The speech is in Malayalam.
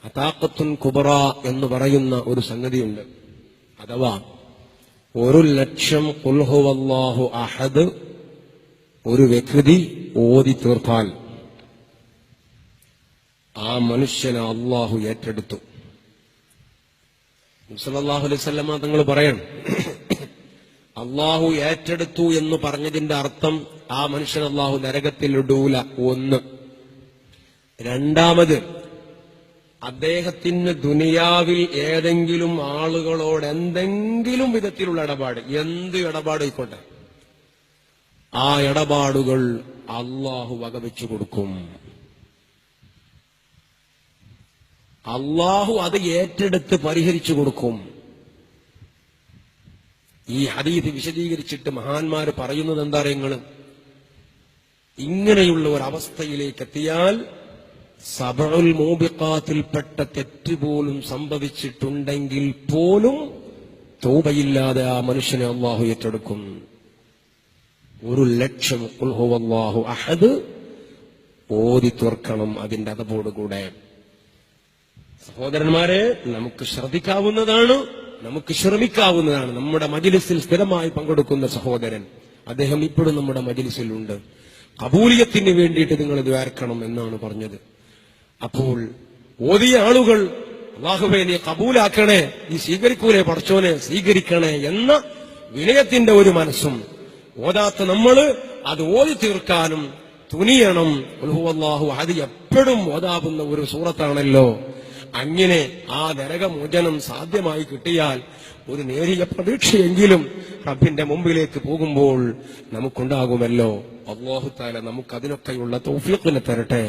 അതാഖത്തുൻ കുബ്ര എന്ന് പറയുന്ന ഒരു സംഗതിയുണ്ട്. അഥവാ 1,00,000 ഖുൽ ഹുവല്ലാഹു അഹദ് ഒരു വ്യക്തി ഓതി തീർത്താൽ ആ മനുഷ്യനെ അള്ളാഹു ഏറ്റെടുത്തു. സല്ലല്ലാഹു അലൈഹി വസല്ലമ തങ്ങൾ പറയണം, അള്ളാഹു ഏറ്റെടുത്തു എന്ന് പറഞ്ഞതിന്റെ അർത്ഥം ആ മനുഷ്യൻ അള്ളാഹു നരകത്തിൽ ഇടൂല. ഒന്ന്. രണ്ടാമത്, അദ്ദേഹത്തിന് ദുനിയാവിൽ ഏതെങ്കിലും ആളുകളോട് എന്തെങ്കിലും വിധത്തിലുള്ള ഇടപാട്, എന്ത് ഇടപാടായിക്കോട്ടെ, ആ ഇടപാടുകൾ അള്ളാഹു വകവെച്ചു കൊടുക്കും. അള്ളാഹു അത് ഏറ്റെടുത്ത് പരിഹരിച്ചു കൊടുക്കും. ഈ ഹദീസ് വിശദീകരിച്ചിട്ട് മഹാന്മാര് പറയുന്നത് എന്താ അറിയങ്ങള്, ഇങ്ങനെയുള്ള ഒരു അവസ്ഥയിലേക്ക് എത്തിയാൽ സബഉൽ മൂബിഖാത്തിൽപ്പെട്ട തെറ്റ് പോലും സംഭവിച്ചിട്ടുണ്ടെങ്കിൽ പോലും തൗബയില്ലാതെ ആ മനുഷ്യനെ അള്ളാഹു ഏറ്റെടുക്കും. 1,00,000 ഖുൽ ഹുവല്ലാഹു അഹദ് ഓതി തീർക്കണം അതിന്റെ അതപോടുകൂടെ. സഹോദരന്മാരെ, നമുക്ക് ശ്രദ്ധിക്കാവുന്നതാണ്, നമുക്ക് ശ്രമിക്കാവുന്നതാണ്. നമ്മുടെ മജ്‌ലിസിൽ സ്ഥിരമായി പങ്കെടുക്കുന്ന സഹോദരൻ, അദ്ദേഹം ഇപ്പോഴും നമ്മുടെ മജ്‌ലിസിലുണ്ട്. ഖബൂലിയത്തിന് വേണ്ടിയിട്ട് നിങ്ങൾ ദ്വാരക്കണം എന്നാണ് പറഞ്ഞത്. അപ്പോൾ ഓതിയ ആളുകൾ അല്ലാഹുവേ നീ കബൂലാക്കണേ, നീ സ്വീകരിക്കൂലേ പടച്ചോനെ, സ്വീകരിക്കണേ എന്ന വിനയത്തിന്റെ ഒരു മനസ്സും, ഓതാത്ത നമ്മള് അത് ഓതി തീർക്കാനും തുനിയണം. ഖുൽ ഹുവല്ലാഹു അഹദ് എപ്പോഴും ഓതാവുന്ന ഒരു സൂറത്താണല്ലോ. അങ്ങനെ ആ നരകമോചനം സാധ്യമായി കിട്ടിയാൽ ഒരു നേരിയ പ്രതീക്ഷയെങ്കിലും റബ്ബിന്റെ മുമ്പിലേക്ക് പോകുമ്പോൾ നമുക്കുണ്ടാകുമല്ലോ. അല്ലാഹു തആല നമുക്ക് അതിനൊക്കെയുള്ള തൗഫീഖിനെ തരട്ടെ.